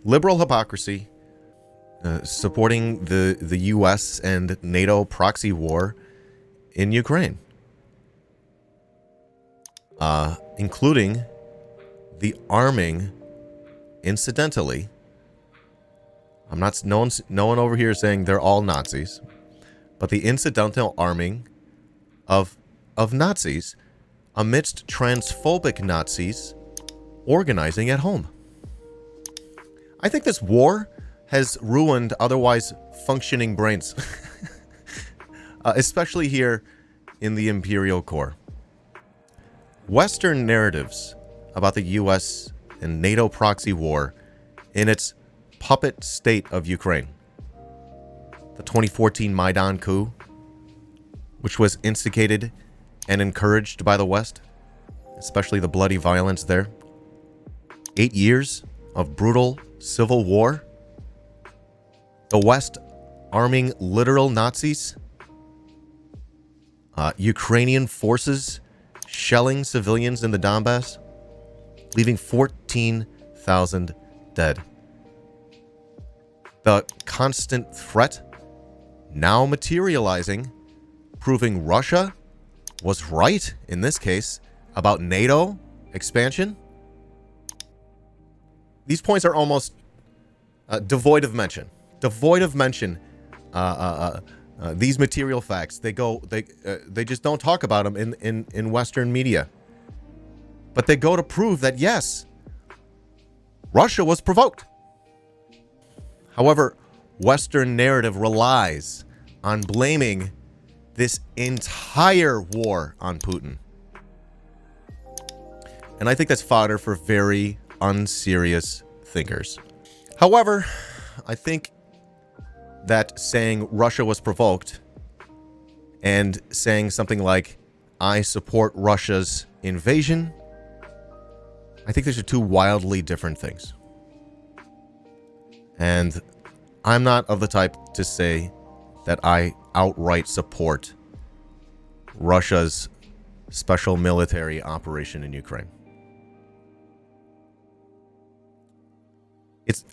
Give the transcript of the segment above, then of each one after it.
liberal hypocrisy, supporting the U.S. and NATO proxy war in Ukraine, including the arming, incidentally. No one over here is saying they're all Nazis, but the incidental arming of Nazis amidst transphobic Nazis organizing at home. I think this war has ruined otherwise functioning brains, especially here in the imperial core. Western narratives about the US and NATO proxy war in its puppet state of Ukraine. The 2014 Maidan coup, which was instigated and encouraged by the West, especially the bloody violence there. 8 years of brutal civil war. The West arming literal Nazis. Ukrainian forces shelling civilians in the Donbass, leaving 14,000 dead. The constant threat now materializing, proving Russia was right in this case about NATO expansion. These points are almost devoid of mention. These material facts, they just don't talk about them in Western media. But they go to prove that yes, Russia was provoked. However, Western narrative relies on blaming this entire war on Putin. And I think that's fodder for very unserious thinkers. However, I think that saying Russia was provoked and saying something like, I support Russia's invasion, I think these are two wildly different things. And I'm not of the type to say that I outright support Russia's special military operation in Ukraine. It's,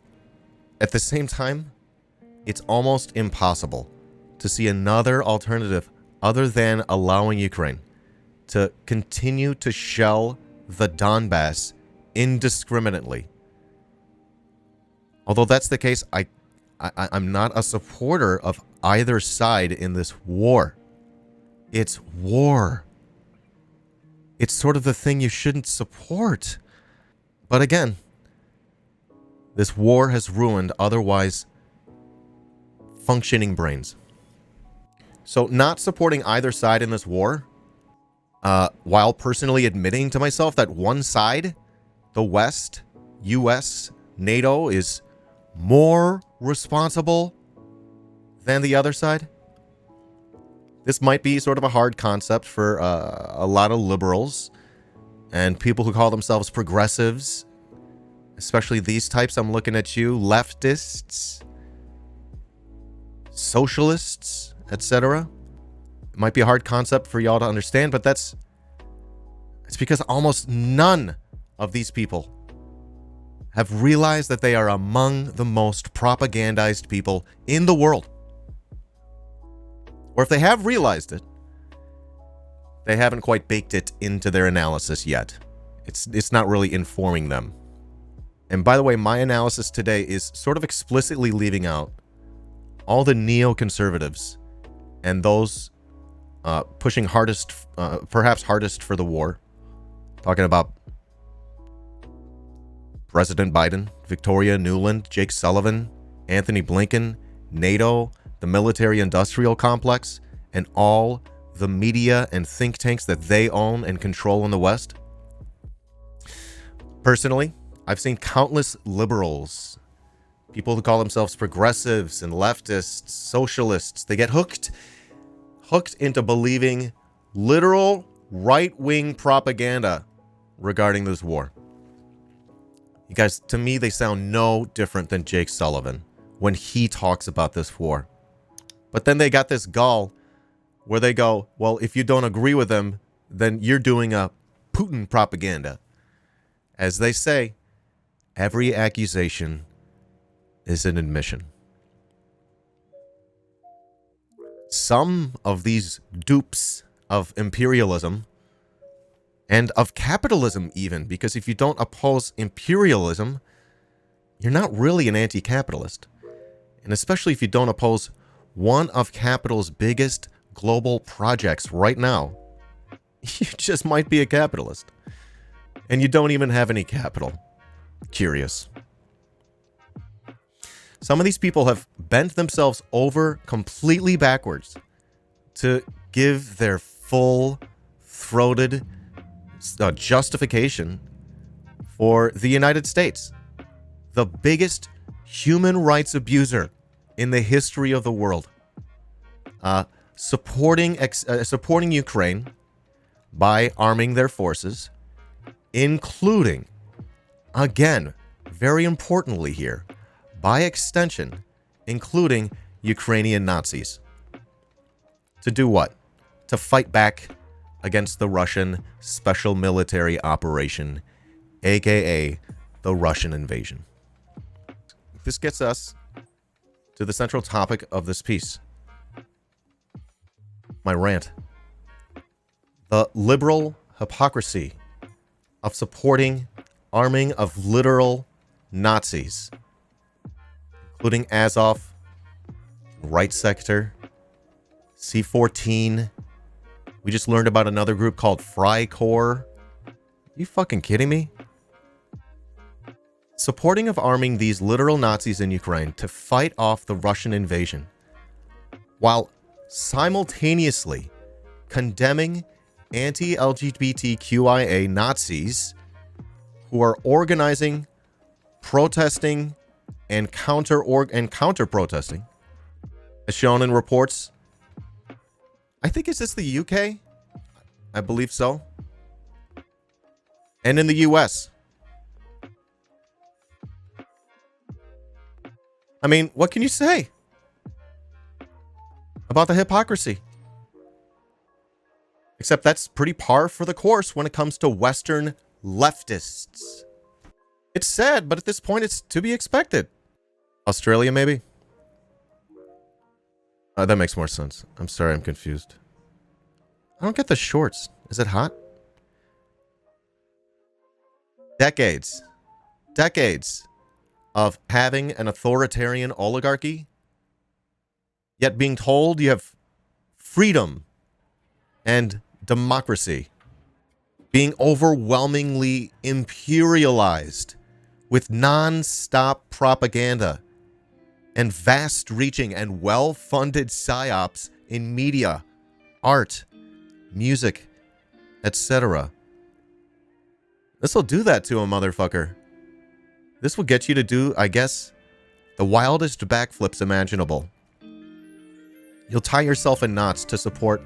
at the same time, it's almost impossible to see another alternative other than allowing Ukraine to continue to shell the Donbass indiscriminately. Although that's the case, I'm not a supporter of either side in this war. It's war. It's sort of the thing you shouldn't support. But again, this war has ruined otherwise functioning brains. So not supporting either side in this war, while personally admitting to myself that one side, the West, US, NATO, is more responsible than the other side. This might be sort of a hard concept for a lot of liberals and people who call themselves progressives, especially these types. I'm looking at you, leftists, socialists, etc. It might be a hard concept for y'all to understand, but it's because almost none of these people have realized that they are among the most propagandized people in the world. Or if they have realized it, they haven't quite baked it into their analysis yet. It's not really informing them. And by the way, my analysis today is sort of explicitly leaving out all the neoconservatives and those pushing hardest, perhaps hardest for the war. Talking about President Biden, Victoria Nuland, Jake Sullivan, Anthony Blinken, NATO, the military-industrial complex, and all the media and think tanks that they own and control in the West. Personally, I've seen countless liberals, people who call themselves progressives and leftists, socialists, they get hooked into believing literal right-wing propaganda regarding this war. You guys, to me, they sound no different than Jake Sullivan when he talks about this war. But then they got this gall where they go, well, if you don't agree with them, then you're doing a Putin propaganda. As they say, every accusation is an admission. Some of these dupes of imperialism and of capitalism even, because if you don't oppose imperialism, you're not really an anti-capitalist. And especially if you don't oppose one of capital's biggest global projects right now, you just might be a capitalist. And you don't even have any capital. Curious. Some of these people have bent themselves over completely backwards to give their full-throated justification for the United States, the biggest human rights abuser in the history of the world, supporting Ukraine by arming their forces, including, again, very importantly here, by extension, including Ukrainian Nazis. To do what? To fight back against the Russian special military operation, aka the Russian invasion. This gets us to the central topic of this piece. My rant. The liberal hypocrisy of supporting arming of literal Nazis, including Azov, Right Sector, C-14. We just learned about another group called Freikorps. You fucking kidding me? Supporting of arming these literal Nazis in Ukraine to fight off the Russian invasion, while simultaneously condemning anti-LGBTQIA Nazis who are organizing, protesting, and counter-protesting, as shown in reports. I think, is this the UK? I believe so. And in the US. I mean, what can you say about the hypocrisy? Except that's pretty par for the course when it comes to Western leftists. It's sad, but at this point it's to be expected. Australia, maybe? That makes more sense. I'm sorry, I'm confused. I don't get the shorts. Is it hot? Decades of having an authoritarian oligarchy, yet being told you have freedom and democracy, being overwhelmingly imperialized with non-stop propaganda and vast-reaching and well-funded psyops in media, art, music, etc. This will do that to a motherfucker. This will get you to do, I guess, the wildest backflips imaginable. You'll tie yourself in knots to support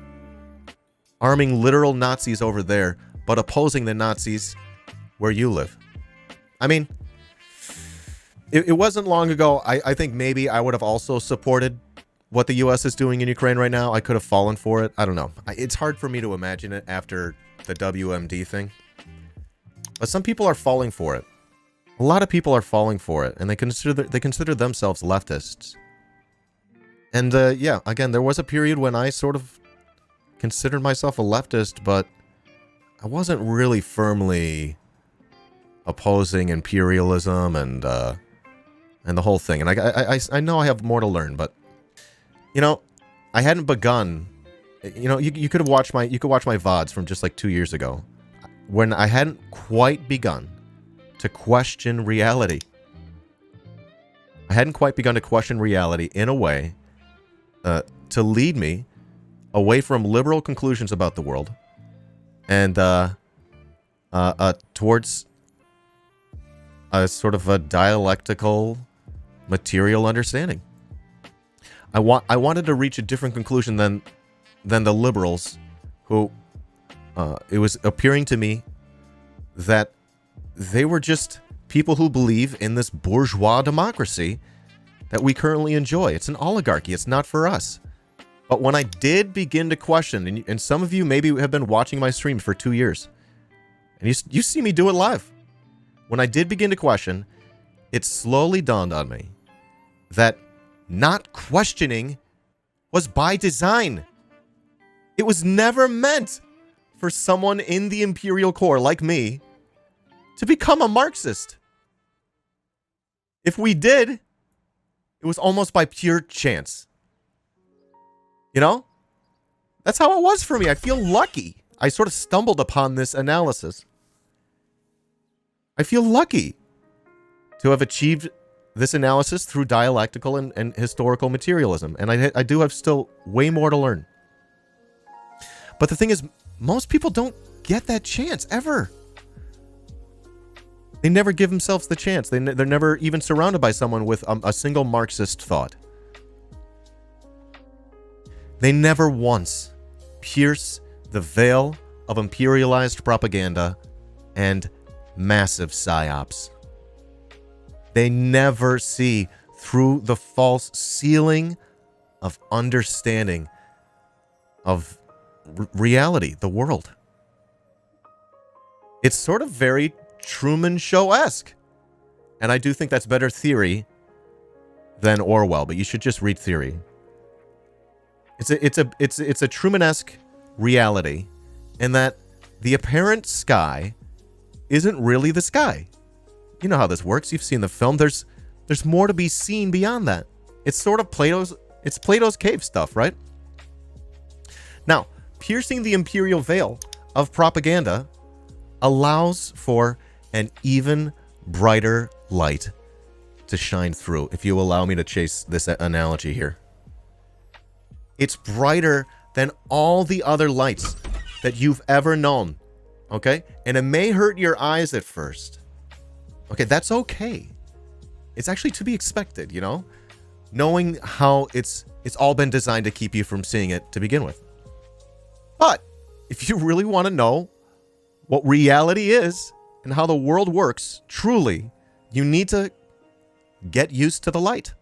arming literal Nazis over there, but opposing the Nazis where you live. I mean, it wasn't long ago. I think maybe I would have also supported what the U.S. is doing in Ukraine right now. I could have fallen for it. I don't know. It's hard for me to imagine it after the WMD thing. But some people are falling for it. A lot of people are falling for it, and they consider themselves leftists. And yeah, again, there was a period when I sort of considered myself a leftist, but I wasn't really firmly opposing imperialism and the whole thing. And I know I have more to learn, but you know, I hadn't begun. You know, you could watch my VODs from just like 2 years ago, when I hadn't quite begun to question reality. I hadn't quite begun to question reality in a way to lead me away from liberal conclusions about the world and towards a sort of a dialectical material understanding. I wanted to reach a different conclusion than the liberals, who it was appearing to me that they were just people who believe in this bourgeois democracy that we currently enjoy. It's an oligarchy. It's not for us. But when I did begin to question, and some of you maybe have been watching my streams for 2 years, and you see me do it live. When I did begin to question, it slowly dawned on me that not questioning was by design. It was never meant for someone in the Imperial Core like me to become a Marxist. If we did, it was almost by pure chance. You know? That's how it was for me. I feel lucky. I sort of stumbled upon this analysis. I feel lucky to have achieved this analysis through dialectical and historical materialism. And I do have still way more to learn. But the thing is, most people don't get that chance, ever. They never give themselves the chance. They're never even surrounded by someone with a single Marxist thought. They never once pierce the veil of imperialized propaganda and massive psyops. They never see through the false ceiling of understanding of reality, the world. It's sort of very Truman Show-esque. And I do think that's better theory than Orwell, but you should just read theory. It's a Truman-esque reality in that the apparent sky isn't really the sky. You know how this works. You've seen the film. There's more to be seen beyond that. It's sort of Plato's cave stuff, right? Now, piercing the imperial veil of propaganda allows for an even brighter light to shine through, if you allow me to chase this analogy here. It's brighter than all the other lights that you've ever known, okay? And it may hurt your eyes at first. Okay, that's okay. It's actually to be expected, you know? Knowing how it's all been designed to keep you from seeing it to begin with. But if you really want to know what reality is and how the world works, truly, you need to get used to the light.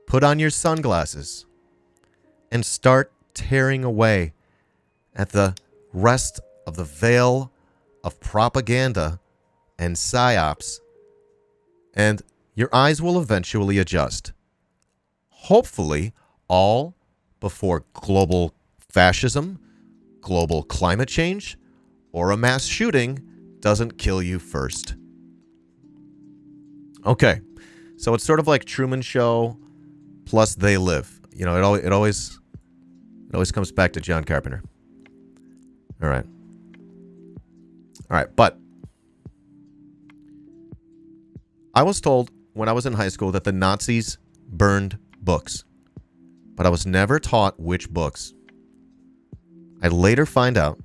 Put on your sunglasses and start tearing away at the rest of the veil of propaganda and psyops, and your eyes will eventually adjust. Hopefully, all before global fascism, global climate change, or a mass shooting doesn't kill you first. Okay, so it's sort of like Truman Show plus They Live. You know, it always comes back to John Carpenter. All right, but I was told when I was in high school that the Nazis burned books, but I was never taught which books. I later find out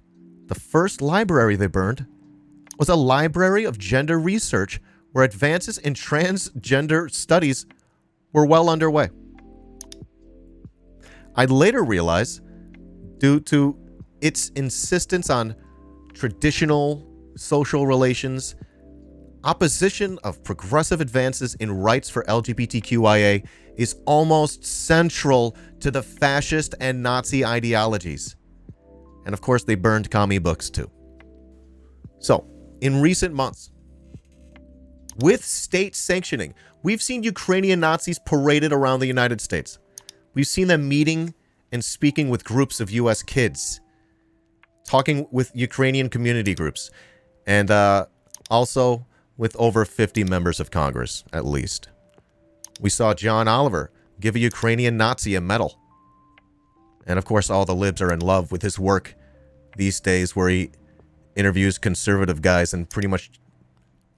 the first library they burned was a library of gender research where advances in transgender studies were well underway. I later realized, due to its insistence on traditional social relations, opposition of progressive advances in rights for LGBTQIA is almost central to the fascist and Nazi ideologies. And of course, they burned commie books too. So, in recent months, with state sanctioning, we've seen Ukrainian Nazis paraded around the United States. We've seen them meeting and speaking with groups of U.S. kids, talking with Ukrainian community groups, and also with over 50 members of Congress, at least. We saw John Oliver give a Ukrainian Nazi a medal. And of course, all the libs are in love with his work these days, where he interviews conservative guys and pretty much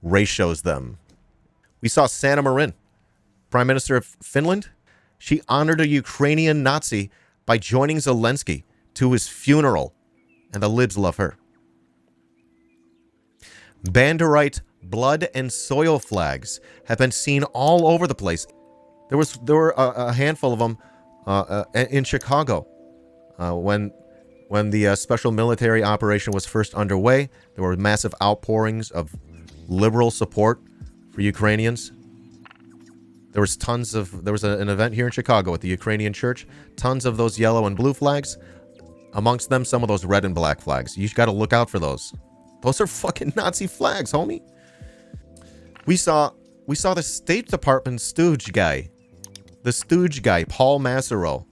race-shows them. We saw Sanna Marin, Prime Minister of Finland. She honored a Ukrainian Nazi by joining Zelensky to his funeral, and the libs love her. Banderite blood and soil flags have been seen all over the place. There were a handful of them in Chicago when the special military operation was first underway. There were massive outpourings of liberal support for Ukrainians. There was an event here in Chicago at the Ukrainian church. Tons of those yellow and blue flags. Amongst them, some of those red and black flags. You got to look out for those. Those are fucking Nazi flags, homie. We saw we saw the State Department stooge guy. The stooge guy, Paul Massaro.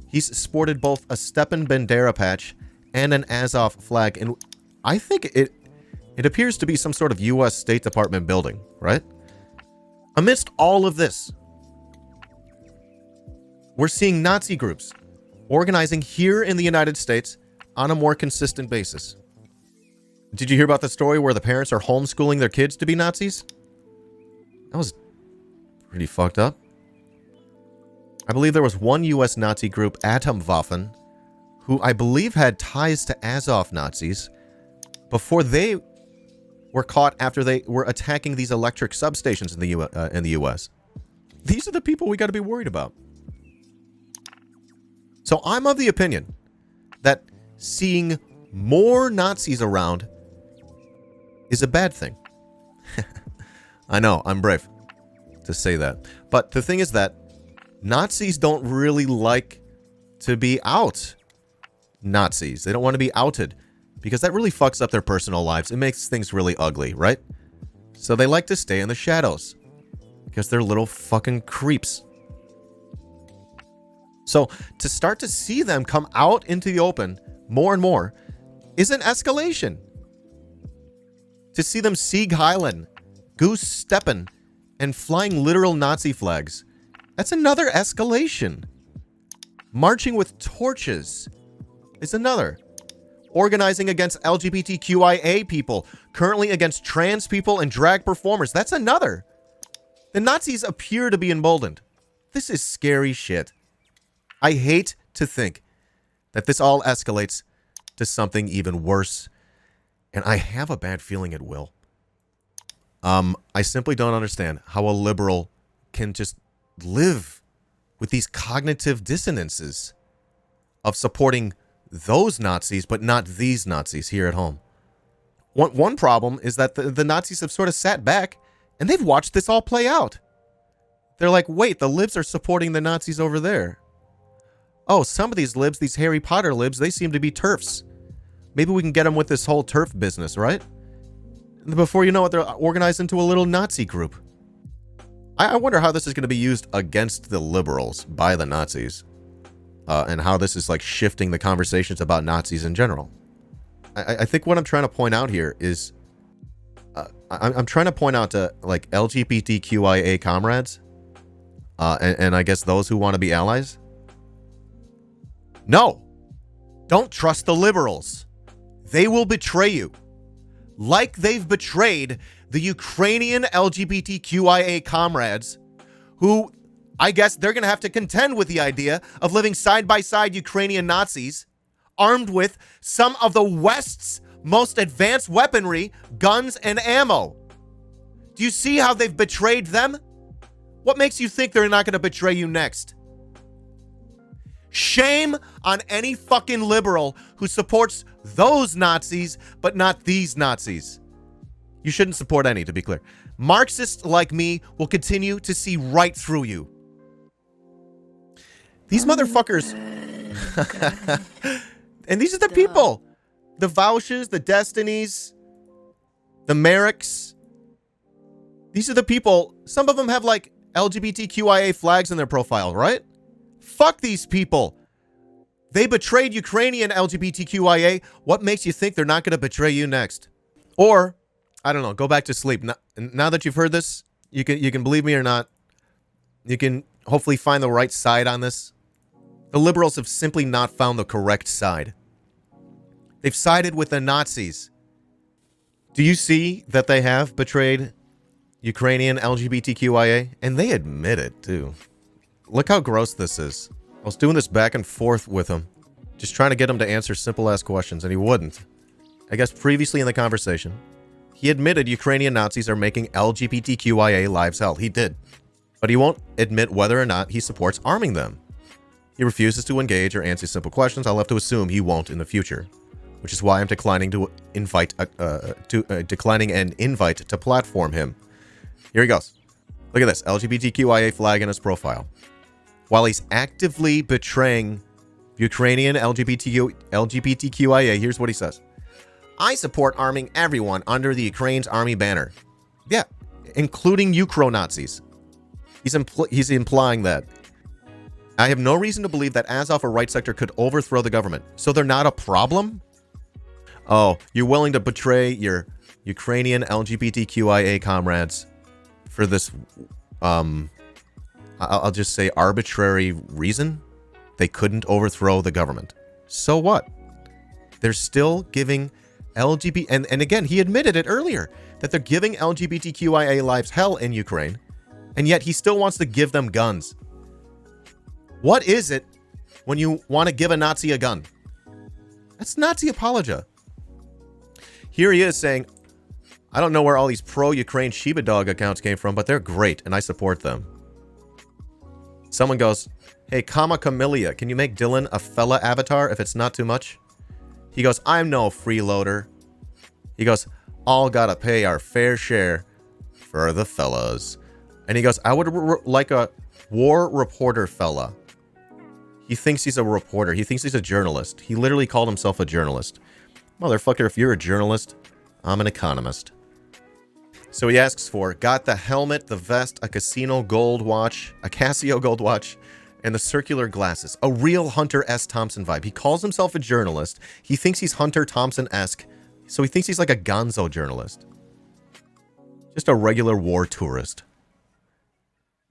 He's sported both a Stepan Bandera patch and an Azov flag. And I think it appears to be some sort of U.S. State Department building, right? Amidst all of this, we're seeing Nazi groups organizing here in the United States on a more consistent basis. Did you hear about the story where the parents are homeschooling their kids to be Nazis? That was pretty fucked up. I believe there was one U.S. Nazi group, Atomwaffen, who I believe had ties to Azov Nazis before they were caught after they were attacking these electric substations in the U.S. These are the people we got to be worried about. So I'm of the opinion that seeing more Nazis around is a bad thing. I know, I'm brave to say that. But the thing is that Nazis don't really like to be out Nazis. They don't want to be outed because that really fucks up their personal lives. It makes things really ugly, right? So they like to stay in the shadows because they're little fucking creeps. So to start to see them come out into the open more and more is an escalation. To see them Sieg Heilen, Goose Steppen, and flying literal Nazi flags, that's another escalation. Marching with torches is another. Organizing against LGBTQIA people, currently against trans people and drag performers, that's another. The Nazis appear to be emboldened. This is scary shit. I hate to think that this all escalates to something even worse, and I have a bad feeling it will. I simply don't understand how a liberal can just live with these cognitive dissonances of supporting those Nazis, but not these Nazis here at home. One problem is that the Nazis have sort of sat back and they've watched this all play out. They're like, wait, the libs are supporting the Nazis over there. Oh, some of these libs, these Harry Potter libs, they seem to be TERFs. Maybe we can get them with this whole TERF business, right? And before you know it, they're organized into a little Nazi group. I wonder how this is going to be used against the liberals by the Nazis. And how this is like shifting the conversations about Nazis in general. I think what I'm trying to point out here is I'm trying to point out to like LGBTQIA comrades and I guess those who want to be allies. No, don't trust the liberals. They will betray you. Like they've betrayed the Ukrainian LGBTQIA comrades who, I guess they're going to have to contend with the idea of living side by side Ukrainian Nazis armed with some of the West's most advanced weaponry, guns, and ammo. Do you see how they've betrayed them? What makes you think they're not going to betray you next? Shame on any fucking liberal who supports those Nazis, but not these Nazis. You shouldn't support any, to be clear. Marxists like me will continue to see right through you. These motherfuckers. And these are the people. The Vouches, the Destinies, the Merricks. These are the people. Some of them have like LGBTQIA flags in their profile, right? Fuck these people. They betrayed Ukrainian LGBTQIA. What makes you think they're not going to betray you next? Or, I don't know, go back to sleep. Now that you've heard this, you can believe me or not. You can hopefully find the right side on this. The liberals have simply not found the correct side. They've sided with the Nazis. Do you see that they have betrayed Ukrainian LGBTQIA? And they admit it, too. Look how gross this is. I was doing this back and forth with him, just trying to get him to answer simple-ass questions, and he wouldn't. I guess previously in the conversation, he admitted Ukrainian Nazis are making LGBTQIA lives hell. He did. But he won't admit whether or not he supports arming them. He refuses to engage or answer simple questions. I'll have to assume he won't in the future, which is why I'm declining to invite declining an invite to platform him. Here he goes. Look at this LGBTQIA flag in his profile. While he's actively betraying Ukrainian LGBTQIA, here's what he says. I support arming everyone under the Ukraine's army banner. Yeah, including Ukro-Nazis. He's implying that. I have no reason to believe that Azov or right sector could overthrow the government. So they're not a problem? Oh, you're willing to betray your Ukrainian LGBTQIA comrades for this, I'll just say arbitrary reason? They couldn't overthrow the government. So what? They're still giving LGBT, and again, he admitted it earlier, that they're giving LGBTQIA lives hell in Ukraine, and yet he still wants to give them guns. What is it when you want to give a Nazi a gun? That's Nazi apologia. Here he is saying, I don't know where all these pro-Ukraine Shiba Dog accounts came from, but they're great, and I support them. Someone goes, hey, Kama Camellia, can you make Dylan a fella avatar if it's not too much? He goes, I'm no freeloader. He goes, all gotta pay our fair share for the fellas. And he goes, I would like a war reporter fella. He thinks he's a reporter. He thinks he's a journalist. He literally called himself a journalist. Motherfucker, if you're a journalist, I'm an economist. So he asks for, got the helmet, the vest, a casino gold watch, a Casio gold watch, and the circular glasses. A real Hunter S. Thompson vibe. He calls himself a journalist. He thinks he's Hunter Thompson-esque. So he thinks he's like a gonzo journalist. Just a regular war tourist.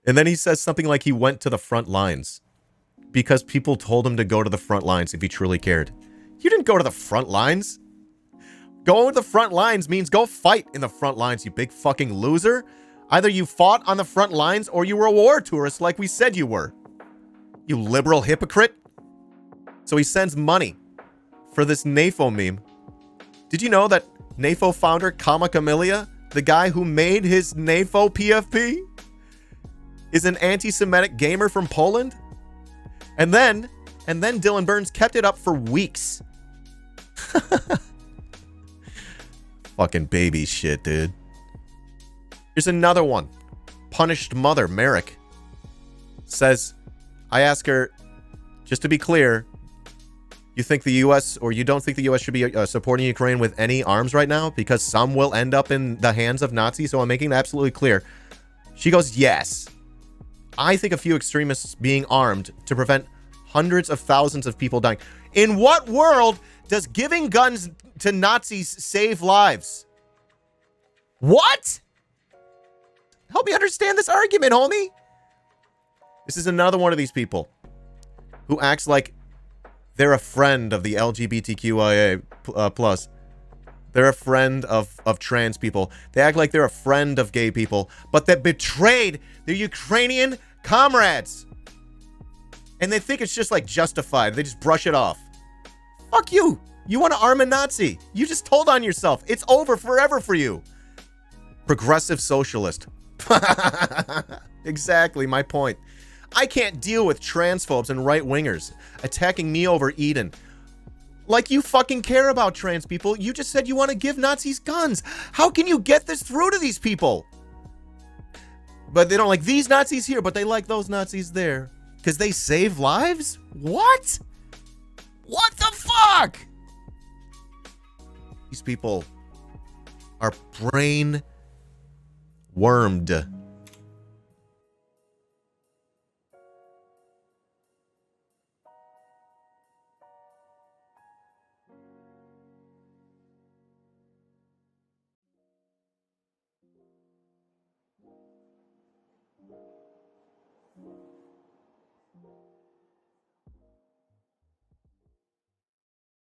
And then he says something like he went to the front lines because people told him to go to the front lines if he truly cared. You didn't go to the front lines. Go to the front lines means go fight in the front lines, you big fucking loser. Either you fought on the front lines or you were a war tourist like we said you were. You liberal hypocrite. So he sends money for this NAFO meme. Did you know that NAFO founder Kama Camellia, the guy who made his NAFO PFP, is an anti-Semitic gamer from Poland? And then Dylan Burns kept it up for weeks. Fucking baby shit, dude. Here's another one. Punished mother, Merrick, says, I ask her, just to be clear, you think the U.S. or you don't think the U.S. should be supporting Ukraine with any arms right now because some will end up in the hands of Nazis? So I'm making it absolutely clear. She goes, yes. I think a few extremists being armed to prevent hundreds of thousands of people dying. In what world does giving guns to Nazis save lives? What? Help me understand this argument, homie. This is another one of these people who acts like they're a friend of the LGBTQIA plus. They're a friend of trans people. They act like they're a friend of gay people, but they betrayed their Ukrainian comrades. And they think it's just like justified. They just brush it off. Fuck you. You want to arm a Nazi. You just told on yourself. It's over forever for you. Progressive socialist. Exactly my point. I can't deal with transphobes and right-wingers attacking me over Eden. Like you fucking care about trans people. You just said you want to give Nazis guns. How can you get this through to these people? But they don't like these Nazis here, but they like those Nazis there. Because they save lives? What? What the fuck? These people are brain wormed.